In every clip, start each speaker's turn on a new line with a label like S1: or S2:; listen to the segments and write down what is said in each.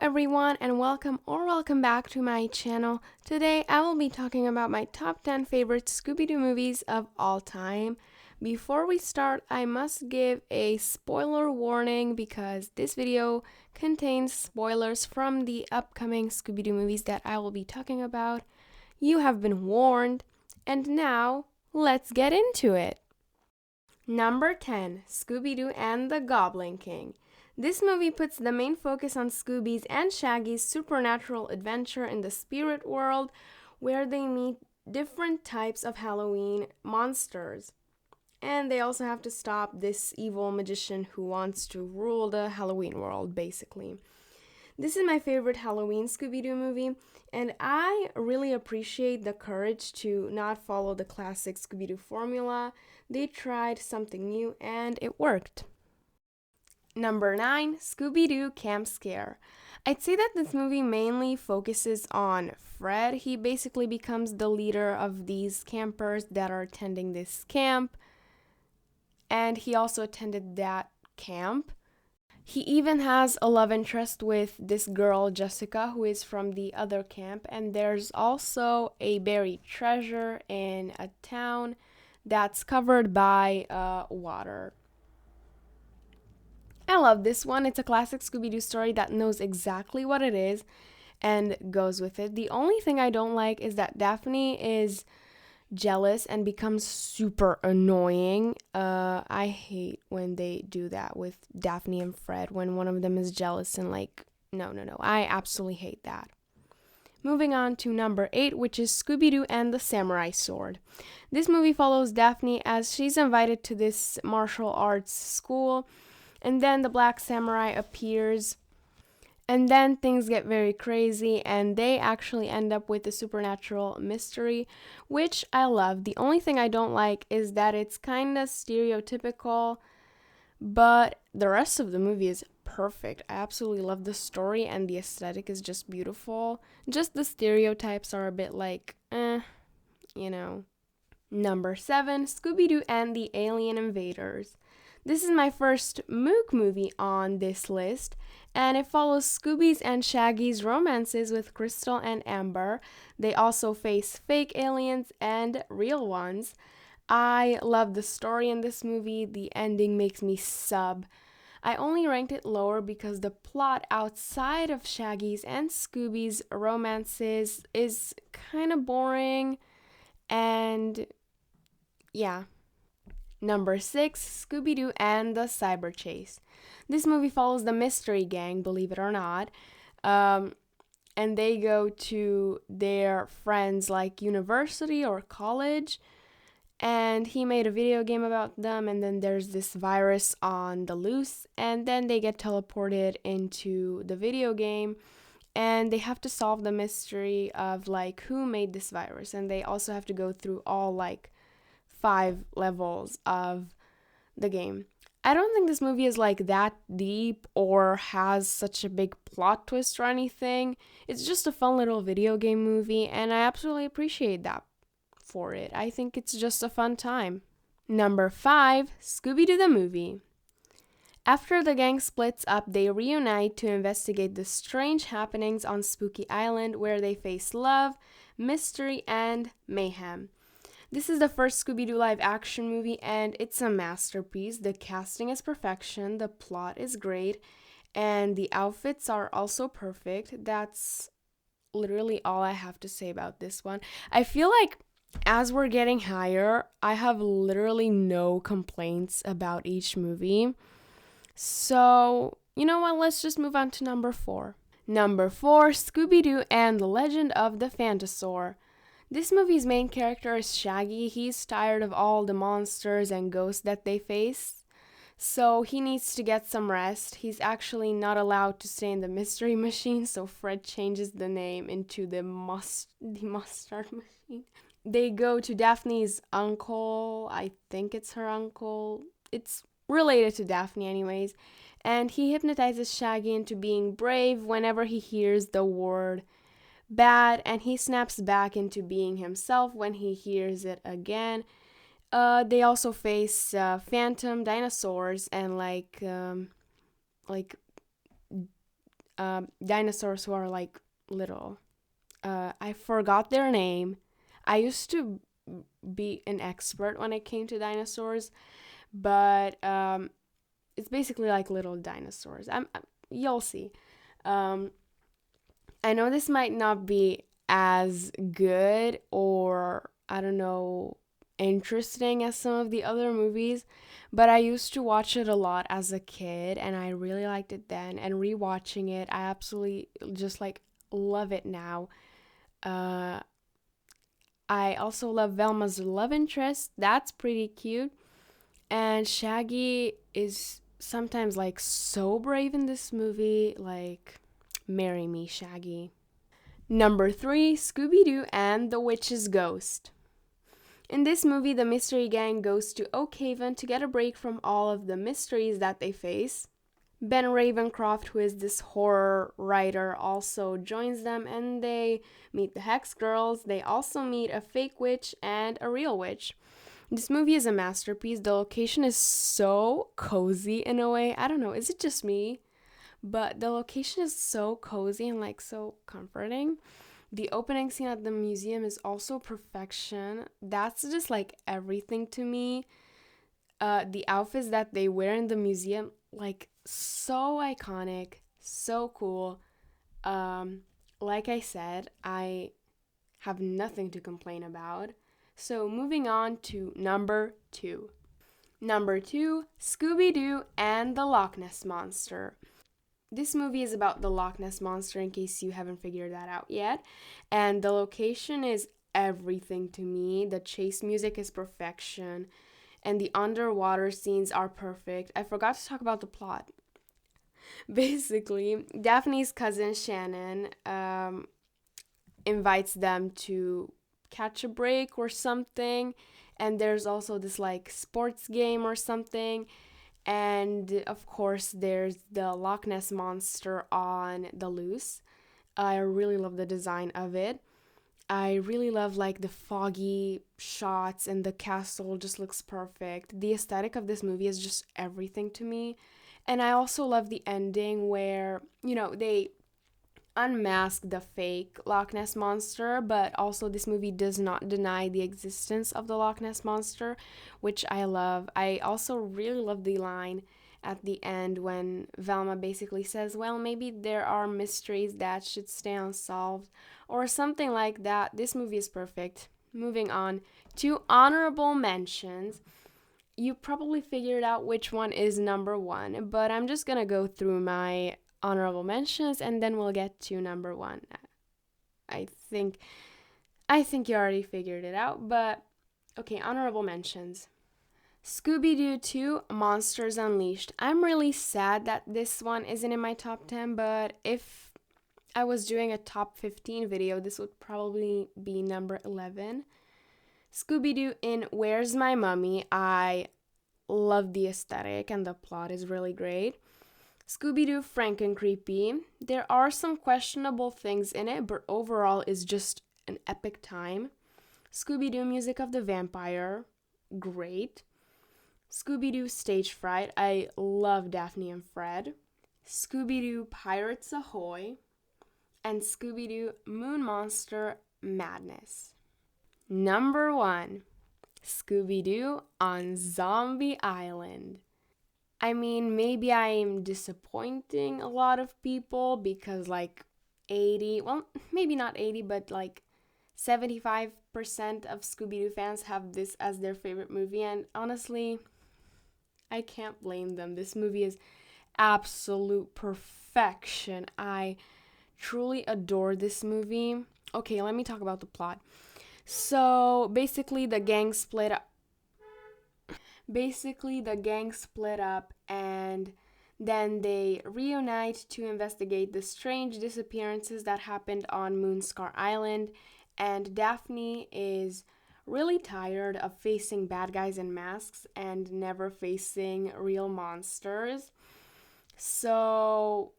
S1: everyone, and welcome back to my channel. Today I will be talking about my top 10 favorite Scooby-Doo movies of all time. Before we start, I must give a spoiler warning because this video contains spoilers from the upcoming Scooby-Doo movies that I will be talking about. You have been warned, and now let's get into it. Number 10, Scooby-Doo and the Goblin King. This movie puts the main focus on Scooby's and Shaggy's supernatural adventure in the spirit world, where they meet different types of Halloween monsters. And they also have to stop this evil magician who wants to rule the Halloween world, basically. This is my favorite Halloween Scooby-Doo movie, and I really appreciate the courage to not follow the classic Scooby-Doo formula. They tried something new, and it worked. Number 9, Scooby-Doo Camp Scare. I'd say that this movie mainly focuses on Fred. He basically becomes the leader of these campers that are attending this camp, and he also attended that camp. He even has a love interest with this girl, Jessica, who is from the other camp, and there's also a buried treasure in a town that's covered by water. I love this one. It's a classic Scooby-Doo story that knows exactly what it is and goes with it. The only thing I don't like is that Daphne is jealous and becomes super annoying. I hate when they do that with Daphne and Fred, when one of them is jealous and no. I absolutely hate that. Moving on to number 8, which is Scooby-Doo and the Samurai Sword. This movie follows Daphne as she's invited to this martial arts school, and then the Black Samurai appears, and then things get very crazy, and they actually end up with a supernatural mystery, which I love. The only thing I don't like is that it's kind of stereotypical, but the rest of the movie is perfect. I absolutely love the story, and the aesthetic is just beautiful. Just the stereotypes are a bit Number 7, Scooby-Doo and the Alien Invaders. This is my first Mook movie on this list, and it follows Scooby's and Shaggy's romances with Crystal and Amber. They also face fake aliens and real ones. I love the story in this movie. The ending makes me sub. I only ranked it lower because the plot outside of Shaggy's and Scooby's romances is kind of boring, and yeah. Number 6, Scooby-Doo and the Cyber Chase. This movie follows the mystery gang, believe it or not, and they go to their friends' university or college, and he made a video game about them, and then there's this virus on the loose, and then they get teleported into the video game, and they have to solve the mystery of who made this virus, and they also have to go through all 5 levels of the game. I don't think this movie is that deep or has such a big plot twist or anything. It's just a fun little video game movie, and I absolutely appreciate that for it. I think it's just a fun time. Number 5, Scooby-Doo the movie. After the gang splits up, they reunite to investigate the strange happenings on Spooky Island, where they face love, mystery, and mayhem. This is the first Scooby-Doo live-action movie, and it's a masterpiece. The casting is perfection, the plot is great, and the outfits are also perfect. That's literally all I have to say about this one. I feel like as we're getting higher, I have literally no complaints about each movie. So, you know what? Let's just move on to number 4. Number 4, Scooby-Doo and the Legend of the Phantosaur. This movie's main character is Shaggy. He's tired of all the monsters and ghosts that they face, so he needs to get some rest. He's actually not allowed to stay in the mystery machine, so Fred changes the name into the mustard machine. They go to Daphne's uncle. I think it's her uncle. It's related to Daphne anyways. And he hypnotizes Shaggy into being brave whenever he hears the word bad, and he snaps back into being himself when he hears it again. They also face phantom dinosaurs and dinosaurs who are like little. I forgot their name. I used to be an expert when it came to dinosaurs, but it's basically like little dinosaurs. You'll see. Um, I know this might not be as good or I don't know interesting as some of the other movies, but I used to watch it a lot as a kid and I really liked it then, and rewatching it, I absolutely just like love it now. Uh I also love Velma's love interest. That's pretty cute. And Shaggy is sometimes like so brave in this movie, like marry me, Shaggy. Number 3, Scooby-Doo and the Witch's Ghost. In this movie, the mystery gang goes to Oak Haven to get a break from all of the mysteries that they face. Ben Ravencroft, who is this horror writer, also joins them and they meet the Hex Girls. They also meet a fake witch and a real witch. This movie is a masterpiece. The location is so cozy in a way. I don't know, is it just me? But the location is so cozy and like so comforting. The opening scene at the museum is also perfection. That's just like everything to me. The outfits that they wear in the museum, like so iconic, so cool. Um, like I said, I have nothing to complain about. So moving on to number 2. Number 2, Scooby-Doo and the Lochness Monster. This movie is about the Loch Ness Monster, in case you haven't figured that out yet. And the location is everything to me. The chase music is perfection. And the underwater scenes are perfect. I forgot to talk about the plot. Basically, Daphne's cousin Shannon invites them to catch a break or something. And there's also this like sports game or something. And of course, there's the Loch Ness Monster on the loose. I really love the design of it. I really love like the foggy shots, and the castle just looks perfect. The aesthetic of this movie is just everything to me. And I also love the ending where, they unmask the fake Loch Ness Monster, but also this movie does not deny the existence of the Loch Ness Monster, which I love. I also really love the line at the end when Velma basically says, well, maybe there are mysteries that should stay unsolved, or something like that. This movie is perfect. Moving on to honorable mentions. You probably figured out which one is number 1, but I'm just gonna go through my honorable mentions and then we'll get to number 1. I think you already figured it out, but okay, honorable mentions. Scooby-Doo 2, Monsters Unleashed. I'm really sad that this one isn't in my top 10, but if I was doing a top 15 video, this would probably be number 11. Scooby-Doo in Where's My Mummy? I love the aesthetic and the plot is really great. Scooby-Doo Franken-Creepy. There are some questionable things in it, but overall is just an epic time. Scooby-Doo Music of the Vampire. Great. Scooby-Doo Stage Fright. I love Daphne and Fred. Scooby-Doo Pirates Ahoy. And Scooby-Doo Moon Monster Madness. Number 1. Scooby-Doo on Zombie Island. I mean, maybe I'm disappointing a lot of people because like 80, well, maybe not 80, but like 75% of Scooby-Doo fans have this as their favorite movie, and honestly, I can't blame them. This movie is absolute perfection. I truly adore this movie. Okay, let me talk about the plot. So basically the gang split up. And then they reunite to investigate the strange disappearances that happened on Moonscar Island. And Daphne is really tired of facing bad guys in masks and never facing real monsters. So,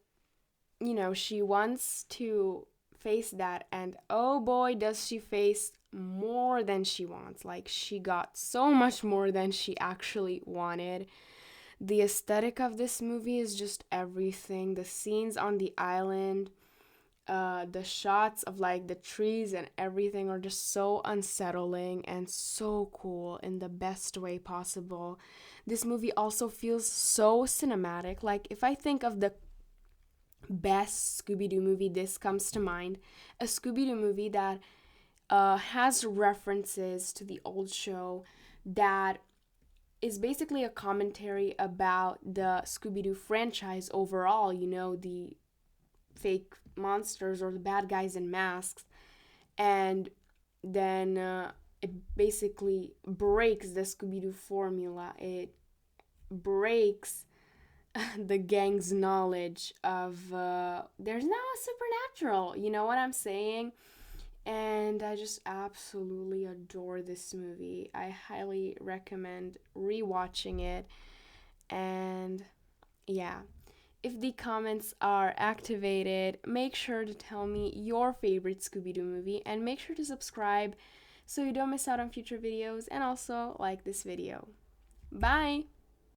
S1: she wants to face that, and oh boy, does she face more than she wants. Like, she got so much more than she actually wanted. the aesthetic of this movie is just everything. The scenes on the island, the shots of like the trees and everything are just so unsettling and so cool in the best way possible. This movie also feels so cinematic. Like, if I think of the best Scooby-Doo movie, this comes to mind. A Scooby-Doo movie that has references to the old show, that is basically a commentary about the Scooby-Doo franchise overall, you know, the fake monsters or the bad guys in masks. And then it basically breaks the Scooby-Doo formula. It breaks the gang's knowledge of there's now a supernatural, you know what I'm saying? And I just absolutely adore this movie. I highly recommend rewatching it. And yeah, if the comments are activated, make sure to tell me your favorite Scooby-Doo movie, and make sure to subscribe so you don't miss out on future videos, and also like this video. Bye!